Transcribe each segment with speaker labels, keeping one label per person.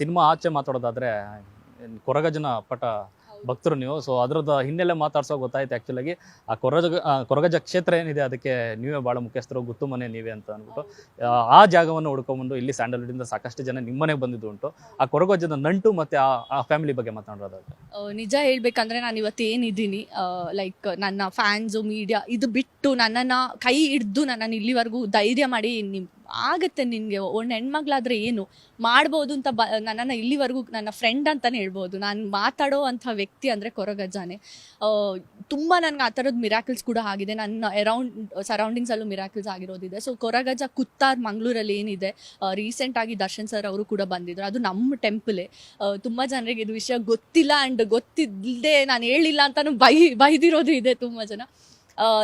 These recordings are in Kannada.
Speaker 1: ಸಿನಿಮಾ ಆಚೆ ಮಾತಾಡೋದಾದ್ರೆ ಕೊರಗಜ್ಜನ ಪಟ ಭಕ್ತರು ನೀವು. ಸೊ ಅದ್ರದ್ದು ಹಿನ್ನೆಲೆ ಮಾತಾಡ್ಸೋ ಗೊತ್ತಾಯ್ತು ಆ್ಯಕ್ಚುಲಾಗಿ ಆ ಕೊರಗಜ್ಜ ಕ್ಷೇತ್ರ ಏನಿದೆ ಅದಕ್ಕೆ ನೀವೇ ಭಾಳ ಮುಖ್ಯಸ್ಥರು, ಗುತ್ತು ಮನೆ ನೀವೇ ಅಂತ ಅಂದ್ಬಿಟ್ಟು ಆ ಜಾಗವನ್ನು ಹುಡ್ಕೊಂಡ್ಬಂದು ಇಲ್ಲಿ ಸ್ಯಾಂಡಲ್ವುಡ್ಡಿಂದ ಸಾಕಷ್ಟು ಜನ ನಿಮ್ಮನೆಗೆ ಬಂದಿದ್ದು ಉಂಟು. ಆ ಕೊರಗಜ್ಜದ ನಂಟು ಮತ್ತು ಆ ಫ್ಯಾಮಿಲಿ ಬಗ್ಗೆ ಮಾತಾಡೋದಾದ್ರೆ
Speaker 2: ನಿಜ ಹೇಳ್ಬೇಕಂದ್ರೆ ನಾನು ಇವತ್ತು ಏನಿದ್ದೀನಿ ಲೈಕ್ ನನ್ನ ಫ್ಯಾನ್ಸು ಮೀಡಿಯಾ ಇದು ಬಿಟ್ಟು ನನ್ನನ್ನು ಕೈ ಹಿಡ್ದು ನನ್ನನ್ನು ಇಲ್ಲಿವರೆಗೂ ಧೈರ್ಯ ಮಾಡಿ ಆಗುತ್ತೆ ನಿನಗೆ ಒಂದು ಹೆಣ್ಮಗ್ಳಾದ್ರೆ ಏನು ಮಾಡ್ಬೋದು ಅಂತ ನನ್ನನ್ನು ಇಲ್ಲಿವರೆಗೂ ನನ್ನ ಫ್ರೆಂಡ್ ಅಂತಲೇ ಹೇಳ್ಬೋದು. ನಾನು ಮಾತಾಡೋ ಅಂಥ ವ್ಯಕ್ತಿ ಅಂದರೆ ಕೊರಗಜ್ಜಾನೆ. ತುಂಬ ನನಗೆ ಆ ಥರದ್ದು ಮಿರಾಕಲ್ಸ್ ಕೂಡ ಆಗಿದೆ, ನನ್ನ ಸರೌಂಡಿಂಗ್ಸಲ್ಲೂ ಮಿರಾಕಲ್ಸ್ ಆಗಿರೋದಿದೆ. ಸೊ ಕೊರಗಜ್ಜ ಕುತ್ತಾರ್ ಮಂಗಳೂರಲ್ಲಿ ಏನಿದೆ, ರೀಸೆಂಟಾಗಿ ದರ್ಶನ್ ಸರ್ ಅವರು ಕೂಡ ಬಂದಿದ್ರು, ಅದು ನಮ್ಮ ಟೆಂಪಲೇ. ತುಂಬ ಜನರಿಗೆ ಇದು ವಿಷಯ ಗೊತ್ತಿಲ್ಲ ಆ್ಯಂಡ್ ಗೊತ್ತಿಲ್ಲದೆ ನಾನು ಹೇಳಿಲ್ಲ ಅಂತಲೂ ಬೈದಿರೋದು ಇದೆ ತುಂಬ ಜನ.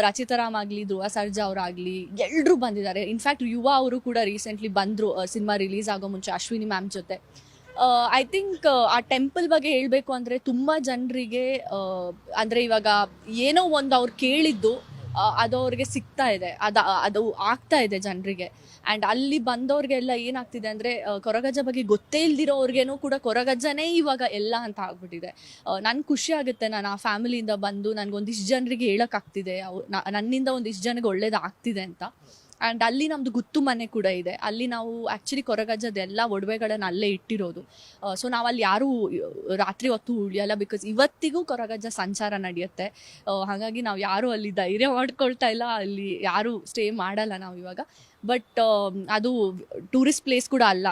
Speaker 2: ರಚಿತಾರಾಮ್ ಆಗಲಿ, ಧ್ರುವ ಸರ್ಜಾ ಅವರಾಗಲಿ ಎಲ್ಲರೂ ಬಂದಿದ್ದಾರೆ. ಇನ್ಫ್ಯಾಕ್ಟ್ ಯುವ ಅವರು ಕೂಡ ರೀಸೆಂಟ್ಲಿ ಬಂದರು ಸಿನಿಮಾ ರಿಲೀಸ್ ಆಗೋ ಮುಂಚೆ ಅಶ್ವಿನಿ ಮ್ಯಾಮ್ ಜೊತೆ. ಐ ಥಿಂಕ್ ಆ ಟೆಂಪಲ್ ಬಗ್ಗೆ ಹೇಳಬೇಕು ಅಂದರೆ ತುಂಬ ಜನರಿಗೆ ಅಂದರೆ ಇವಾಗ ಏನೋ ಒಂದು ಅವ್ರು ಕೇಳಿದ್ದು ಅದು ಅವ್ರಿಗೆ ಸಿಗ್ತಾ ಇದೆ, ಅದು ಆಗ್ತಾ ಇದೆ ಜನರಿಗೆ. ಆ್ಯಂಡ್ ಅಲ್ಲಿ ಬಂದವ್ರಿಗೆಲ್ಲ ಏನಾಗ್ತಿದೆ ಅಂದರೆ ಕೊರಗಜ್ಜ ಬಗ್ಗೆ ಗೊತ್ತೇ ಇಲ್ದಿರೋರ್ಗೇನೂ ಕೂಡ ಕೊರಗಜ್ಜನೇ ಇವಾಗ ಎಲ್ಲ ಅಂತ ಆಗ್ಬಿಟ್ಟಿದೆ. ನನ್ಗೆ ಖುಷಿ ಆಗುತ್ತೆ, ನಾನು ಆ ಫ್ಯಾಮಿಲಿಯಿಂದ ಬಂದು ನನಗೊಂದಿಷ್ಟು ಜನರಿಗೆ ಹೇಳೋಕ್ಕಾಗ್ತಿದೆ, ನನ್ನಿಂದ ಒಂದಿಷ್ಟು ಜನಕ್ಕೆ ಒಳ್ಳೇದಾಗ್ತಿದೆ ಅಂತ. ಆ್ಯಂಡ್ ಅಲ್ಲಿ ನಮ್ಮದು ಗುತ್ತು ಮನೆ ಕೂಡ ಇದೆ. ಅಲ್ಲಿ ನಾವು ಆ್ಯಕ್ಚುಲಿ ಕೊರಗಜ್ಜದೆಲ್ಲ ಒಡವೆಗಳನ್ನು ಅಲ್ಲೇ ಇಟ್ಟಿರೋದು. ಸೊ ನಾವು ಅಲ್ಲಿ ಯಾರೂ ರಾತ್ರಿ ಹೊತ್ತು ಉಳಿಯಲ್ಲ, ಬಿಕಾಸ್ ಇವತ್ತಿಗೂ ಕೊರಗಜ್ಜ ಸಂಚಾರ ನಡೆಯುತ್ತೆ. ಹಾಗಾಗಿ ನಾವು ಯಾರೂ ಅಲ್ಲಿ ಧೈರ್ಯ ಮಾಡ್ಕೊಳ್ತಾ ಇಲ್ಲ, ಅಲ್ಲಿ ಯಾರೂ ಸ್ಟೇ ಮಾಡಲ್ಲ ನಾವು ಇವಾಗ. ಬಟ್ ಅದು ಟೂರಿಸ್ಟ್ ಪ್ಲೇಸ್ ಕೂಡ ಅಲ್ಲ.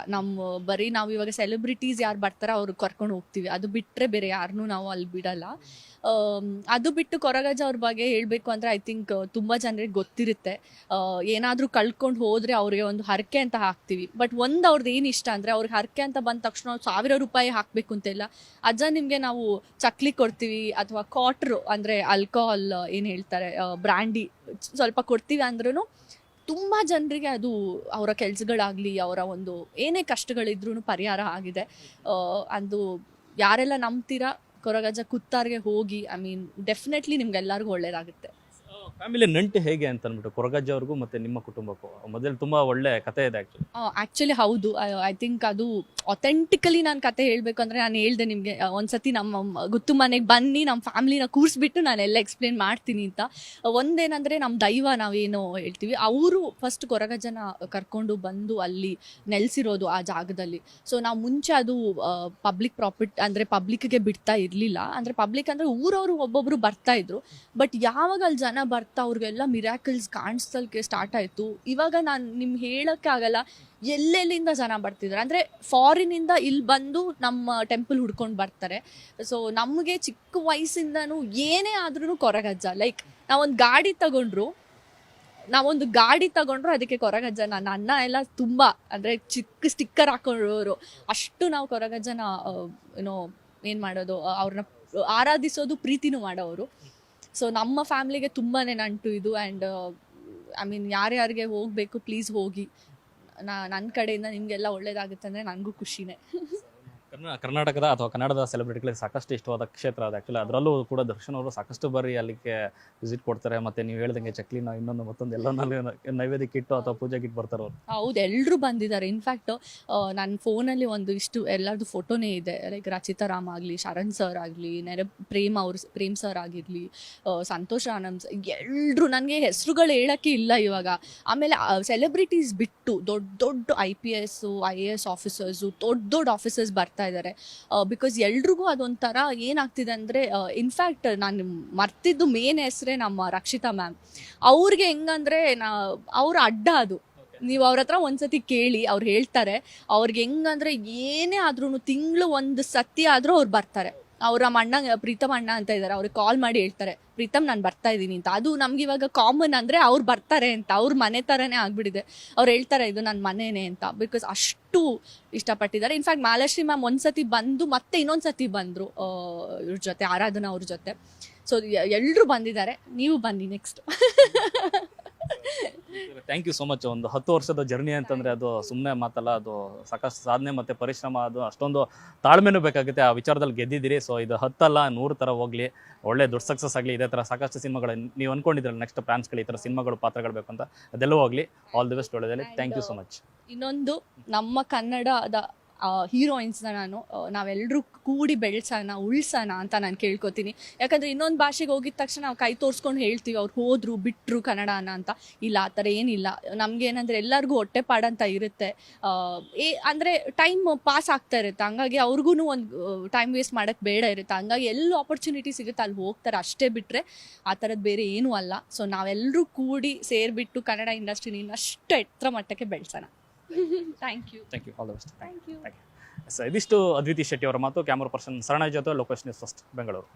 Speaker 2: ಬರೀ ನಾವು ಇವಾಗ ಸೆಲೆಬ್ರಿಟೀಸ್ ಯಾರು ಬರ್ತಾರೋ ಅವ್ರಿಗೆ ಕರ್ಕೊಂಡು ಹೋಗ್ತೀವಿ, ಅದು ಬಿಟ್ಟರೆ ಬೇರೆ ಯಾರನ್ನೂ ನಾವು ಅಲ್ಲಿ ಬಿಡಲ್ಲ. ಅದು ಬಿಟ್ಟು ಕೊರಗಜ್ಜ ಅವ್ರ ಬಗ್ಗೆ ಹೇಳಬೇಕು ಅಂದರೆ ಐ ಥಿಂಕ್ ತುಂಬ ಜನರಿಗೆ ಗೊತ್ತಿರುತ್ತೆ. ಏನಾದರೂ ಕಳ್ಕೊಂಡು ಹೋದರೆ ಅವ್ರಿಗೆ ಒಂದು ಹರಕೆ ಅಂತ ಹಾಕ್ತೀವಿ. ಬಟ್ ಒಂದು ಅವ್ರದ್ದು ಏನು ಇಷ್ಟ ಅಂದರೆ ಅವ್ರಿಗೆ ಹರಕೆ ಅಂತ ಬಂದ ತಕ್ಷಣ 1000 ರೂಪಾಯಿ ಹಾಕಬೇಕು ಅಂತೆಲ್ಲ. ಅಜ್ಜ ನಿಮಗೆ ನಾವು ಚಕ್ಲಿ ಕೊಡ್ತೀವಿ ಅಥವಾ ಕ್ವಾಟ್ರು ಅಂದರೆ ಆಲ್ಕೋಹಾಲ್ ಏನು ಹೇಳ್ತಾರೆ ಬ್ರ್ಯಾಂಡಿ ಸ್ವಲ್ಪ ಕೊಡ್ತೀವಿ ಅಂದ್ರೂ ತುಂಬ ಜನರಿಗೆ ಅದು ಅವರ ಕೆಲಸಗಳಾಗಲಿ ಅವರ ಒಂದು ಏನೇ ಕಷ್ಟಗಳಿದ್ರೂ ಪರಿಹಾರ ಆಗಿದೆ. ಅದು ಯಾರೆಲ್ಲ ನಂಬ್ತೀರಾ ಕೊರಗಜ್ಜ ಕುತ್ತಾರ್ಗೆ ಹೋಗಿ, ಐ ಮೀನ್ ಡೆಫಿನೆಟ್ಲಿ ನಿಮ್ಗೆಲ್ಲರಿಗೂ ಒಳ್ಳೇದಾಗುತ್ತೆ.
Speaker 1: ಫ್ಯಾಮಿಲಿ ನಂಟು ಹೇಗೆ ಅಂತ ಅಂದ್ಬಿಟ್ಟು ಕೊರಗಜ್ಜ ಅವ್ರಿಗೂ ಮತ್ತು ನಿಮ್ಮ ಕುಟುಂಬಕ್ಕೂ ಮೊದಲು ತುಂಬ ಒಳ್ಳೆ ಕತೆ ಇದೆ
Speaker 2: ಆ್ಯಕ್ಚುಲಿ ಹೌದು. ಐ ಥಿಂಕ್ ಅದು ಅಥೆಂಟಿಕಲಿ ನಾನು ಕತೆ ಹೇಳಬೇಕು ಅಂದರೆ ನಾನು ಹೇಳ್ದೆ ನಿಮಗೆ ಒಂದ್ಸತಿ ನಮ್ಮ ಗುತ್ತು ಮನೆಗೆ ಬನ್ನಿ, ನಮ್ಮ ಫ್ಯಾಮಿಲಿನ ಕೂರಿಸ್ಬಿಟ್ಟು ನಾನೆಲ್ಲ ಎಕ್ಸ್ಪ್ಲೇನ್ ಮಾಡ್ತೀನಿ ಅಂತ. ಒಂದೇನಂದರೆ ನಮ್ಮ ದೈವ ನಾವೇನೋ ಹೇಳ್ತೀವಿ, ಅವರು ಫಸ್ಟ್ ಕೊರಗಜ್ಜನ ಕರ್ಕೊಂಡು ಬಂದು ಅಲ್ಲಿ ನೆಲೆಸಿರೋದು ಆ ಜಾಗದಲ್ಲಿ. ಸೊ ನಾವು ಮುಂಚೆ ಅದು ಪಬ್ಲಿಕ್ ಪ್ರಾಪರ್ಟಿ ಅಂದರೆ ಪಬ್ಲಿಕ್ಗೆ ಬಿಡ್ತಾ ಇರಲಿಲ್ಲ. ಅಂದರೆ ಪಬ್ಲಿಕ್ ಅಂದರೆ ಊರವರು ಒಬ್ಬೊಬ್ಬರು ಬರ್ತಾಯಿದ್ರು. ಬಟ್ ಯಾವಾಗ ಅಲ್ಲಿ ಜನ ಬರ್ತಾ ಅವ್ರಿಗೆಲ್ಲ ಮಿರಾಕಲ್ಸ್ ಕಾಣಿಸಲಿಕ್ಕೆ ಸ್ಟಾರ್ಟ್ ಆಯಿತು. ಇವಾಗ ನಾನು ನಿಮ್ಗೆ ಹೇಳೋಕ್ಕೆ ಆಗಲ್ಲ ಎಲ್ಲೆಲ್ಲಿಂದ ಜನ ಬರ್ತಿದ್ದಾರೆ. ಅಂದರೆ ಫಾರಿನಿಂದ ಇಲ್ಲಿ ಬಂದು ನಮ್ಮ ಟೆಂಪಲ್ ಹುಡ್ಕೊಂಡು ಬರ್ತಾರೆ. ಸೊ ನಮಗೆ ಚಿಕ್ಕ ವಯಸ್ಸಿಂದನೂ ಏನೇ ಆದ್ರೂ ಕೊರಗಜ್ಜ, ಲೈಕ್ ನಾವೊಂದು ಗಾಡಿ ತಗೊಂಡ್ರು ಅದಕ್ಕೆ ಕೊರಗಜ್ಜ. ನನ್ನ ಅಣ್ಣ ಎಲ್ಲ ತುಂಬ ಅಂದರೆ ಚಿಕ್ಕ ಸ್ಟಿಕ್ಕರ್ ಹಾಕೊಂಡವರು ಅಷ್ಟು ನಾವು ಕೊರಗಜ್ಜನ ಏನು ಮಾಡೋದು, ಅವ್ರನ್ನ ಆರಾಧಿಸೋದು, ಪ್ರೀತಿನೂ ಮಾಡೋರು. ಸೊ ನಮ್ಮ ಫ್ಯಾಮ್ಲಿಗೆ ತುಂಬಾ ನಂಟು ಇದು. ಆ್ಯಂಡ್ ಐ ಮೀನ್ ಯಾರ್ಯಾರಿಗೆ ಹೋಗಬೇಕು ಪ್ಲೀಸ್ ಹೋಗಿ, ನನ್ನ ಕಡೆಯಿಂದ ನಿಮಗೆಲ್ಲ ಒಳ್ಳೇದಾಗುತ್ತೆ ಅಂದರೆ ನನಗೂ ಖುಷಿನೇ.
Speaker 1: ಕರ್ನಾಟಕದ ಅಥವಾ ಕನ್ನಡದ ಸೆಲೆಬ್ರಿಟಿಗಳಿಗೆ ಸಾಕಷ್ಟು ಇಷ್ಟವಾದ ಕ್ಷೇತ್ರ ಅದು ಆ್ಯಕ್ಚುಲಿ. ಅದರಲ್ಲೂ ಕೂಡ ದರ್ಶನ್ ಅವರು ಸಾಕಷ್ಟು ಬಾರಿ ಅಲ್ಲಿಗೆ ವಿಸಿಟ್ ಕೊಡ್ತಾರೆ. ಮತ್ತು ನೀವು ಹೇಳ್ದಂಗೆ ಚಕ್ಲಿನ ಇನ್ನೊಂದು ಮತ್ತೊಂದು ಎಲ್ಲ ನೈವೇದ್ಯಕ್ಕೆ ಇಟ್ಟು ಅಥವಾ ಪೂಜೆಗೆ ಇಟ್ಟು ಬರ್ತಾರೆ ಅವರು.
Speaker 2: ಹೌದು, ಎಲ್ಲರೂ ಬಂದಿದ್ದಾರೆ. ಇನ್ಫ್ಯಾಕ್ಟ್ ನನ್ನ ಫೋನಲ್ಲಿ ಒಂದಿಷ್ಟು ಎಲ್ಲರದ್ದು ಫೋಟೋನೇ ಇದೆ. ಲೈಕ್ ರಚಿತಾರಾಮ್ ಆಗಲಿ, ಶರಣ್ ಸರ್ ಆಗಲಿ, ಪ್ರೇಮ್ ಸರ್ ಆಗಿರಲಿ, ಸಂತೋಷ್ ಆನಂದ್, ಎಲ್ಲರೂ ನನಗೆ ಹೆಸರುಗಳು ಹೇಳೋಕ್ಕೆ ಇಲ್ಲ ಇವಾಗ. ಆಮೇಲೆ ಸೆಲೆಬ್ರಿಟೀಸ್ ಬಿಟ್ಟು ದೊಡ್ಡ IPS IAS ಆಫೀಸರ್ಸು, ದೊಡ್ಡ ಆಫೀಸರ್ಸ್ ಬರ್ತಾ ಇದ್ದಾರೆ. ಬಿಕಾಸ್ ಎಲ್ರಿಗೂ ಅದೊಂಥರ ಏನಾಗ್ತಿದೆ ಅಂದರೆ, ಇನ್ಫ್ಯಾಕ್ಟ್ ನಾನು ಮರ್ತಿದ್ದು ಮೇನ್ ಹೆಸರೇ ನಮ್ಮ ರಕ್ಷಿತಾ ಮ್ಯಾಮ್. ಅವ್ರಿಗೆ ಹೆಂಗಂದರೆ ಅವ್ರ ಅಡ್ಡ ಅದು. ನೀವು ಅವ್ರ ಹತ್ರ ಒಂದ್ಸತಿ ಕೇಳಿ, ಅವ್ರು ಹೇಳ್ತಾರೆ ಅವ್ರಿಗೆ ಹೆಂಗಂದರೆ ಏನೇ ಆದ್ರೂ ತಿಂಗಳು ಒಂದು ಸತಿ ಆದರೂ ಅವ್ರು ಬರ್ತಾರೆ. ಅವ್ರ ಅಣ್ಣ ಪ್ರೀತಮ್ ಅಣ್ಣ ಅಂತ ಇದ್ದಾರೆ, ಅವ್ರಿಗೆ ಕಾಲ್ ಮಾಡಿ ಹೇಳ್ತಾರೆ ಪ್ರೀತಮ್ ನಾನು ಬರ್ತಾ ಇದ್ದೀನಿ ಅಂತ. ಅದು ನಮ್ಗೆ ಇವಾಗ ಕಾಮನ್ ಅಂದರೆ ಅವ್ರು ಬರ್ತಾರೆ ಅಂತ, ಅವ್ರ ಮನೆ ಥರನೇ ಆಗ್ಬಿಟ್ಟಿದೆ. ಅವ್ರು ಹೇಳ್ತಾರೆ ಇದು ನನ್ನ ಮನೆಯೇ ಅಂತ, ಬಿಕಾಸ್ ಅಷ್ಟು ಇಷ್ಟಪಟ್ಟಿದ್ದಾರೆ. ಇನ್ಫ್ಯಾಕ್ಟ್ ಮಾಲಾಶ್ರೀ ಮ್ಯಾಮ್ ಒಂದ್ಸತಿ ಬಂದು ಮತ್ತೆ ಇನ್ನೊಂದ್ಸತಿ ಬಂದರು ಇವ್ರ ಜೊತೆ, ಆರಾಧನಾ ಅವ್ರ ಜೊತೆ. ಸೊ ಎಲ್ಲರೂ ಬಂದಿದ್ದಾರೆ, ನೀವು ಬನ್ನಿ next.
Speaker 1: Thank you so much. ಒಂದು 10 ವರ್ಷದ ಜರ್ನಿ ಅಂತಂದರೆ ಅದು ಸುಮ್ಮನೆ ಮಾತಲ್ಲ, ಅದು ಸಾಕಷ್ಟು ಸಾಧನೆ ಮತ್ತು ಪರಿಶ್ರಮ, ಅದು ಅಷ್ಟೊಂದು ತಾಳ್ಮೆನೂ ಬೇಕಾಗುತ್ತೆ. ಆ ವಿಚಾರದಲ್ಲಿ ಗೆದ್ದಿದ್ದೀರಿ. ಸೊ ಇದು 10 ಅಲ್ಲ 100 ಥರ ಹೋಗಲಿ, ಒಳ್ಳೆ ದೊಡ್ಡ ಸಕ್ಸಸ್ ಆಗಲಿ. ಇದೇ ಥರ ಸಾಕಷ್ಟು ಸಿನಿಮಾಗಳು ನೀವು ಅಂದ್ಕೊಂಡಿದ್ರಲ್ಲ ನೆಕ್ಸ್ಟ್ ಪ್ಲಾನ್ಸ್ಗಳು, ಈ ಥರ ಸಿನಿಮಾಗಳು ಪಾತ್ರಗಳು ಬೇಕು ಅಂತ, ಅದೆಲ್ಲವೂ ಹೋಗಲಿ. ಆಲ್ ದಿ ಬೆಸ್ಟ್, ಒಳ್ಳೆಯದಲ್ಲಿ. Thank you so much.
Speaker 2: ಇನ್ನೊಂದು ನಮ್ಮ ಕನ್ನಡದ ಹೀರೋಯಿನ್ಸ್ನ ನಾನು ನಾವೆಲ್ಲರೂ ಕೂಡಿ ಬೆಳೆಸೋಣ ಉಳ್ಸೋಣ ಅಂತ ನಾನು ಕೇಳ್ಕೊತೀನಿ. ಯಾಕಂದರೆ ಇನ್ನೊಂದು ಭಾಷೆಗೆ ಹೋಗಿದ ತಕ್ಷಣ ನಾವು ಕೈ ತೋರಿಸ್ಕೊಂಡು ಹೇಳ್ತೀವಿ ಅವ್ರು ಹೋದರು ಬಿಟ್ಟರು ಕನ್ನಡನ ಅಂತ. ಇಲ್ಲ, ಆ ಥರ ಏನಿಲ್ಲ. ನಮಗೇನಂದರೆ ಎಲ್ಲರಿಗೂ ಹೊಟ್ಟೆಪಾಡಂತ ಇರುತ್ತೆ. ಅಂದರೆ ಟೈಮ್ ಪಾಸ್ ಆಗ್ತಾ ಇರುತ್ತೆ, ಹಂಗಾಗಿ ಅವ್ರಿಗೂ ಒಂದು ಟೈಮ್ ವೇಸ್ಟ್ ಮಾಡೋಕ್ಕೆ ಬೇಡ ಇರುತ್ತೆ. ಹಂಗಾಗಿ ಎಲ್ಲಿ ಆಪರ್ಚುನಿಟಿ ಸಿಗುತ್ತೆ ಅಲ್ಲಿ ಹೋಗ್ತಾರೆ ಅಷ್ಟೇ, ಬಿಟ್ಟರೆ ಆ ಥರದ್ದು ಬೇರೆ ಏನೂ ಅಲ್ಲ. ಸೊ ನಾವೆಲ್ಲರೂ ಕೂಡಿ ಸೇರಿಬಿಟ್ಟು ಕನ್ನಡ ಇಂಡಸ್ಟ್ರಿನ ಇನ್ನಷ್ಟು ಎತ್ತರ ಮಟ್ಟಕ್ಕೆ ಬೆಳೆಸೋಣ. Thank you.
Speaker 1: Thank you. All the best.
Speaker 2: Thank you.
Speaker 1: ಇದಿಷ್ಟು ಅದ್ವಿತಿ ಶೆಟ್ಟಿ ಅವರ ಮಾತು. ಕ್ಯಾಮರಾ ಪರ್ಸನ್ ಸರಣ ಜೊತೆ ಲೋಕೇಶ್ ನ್ಯೂಸ್ ಫಸ್ಟ್ ಬೆಂಗಳೂರು.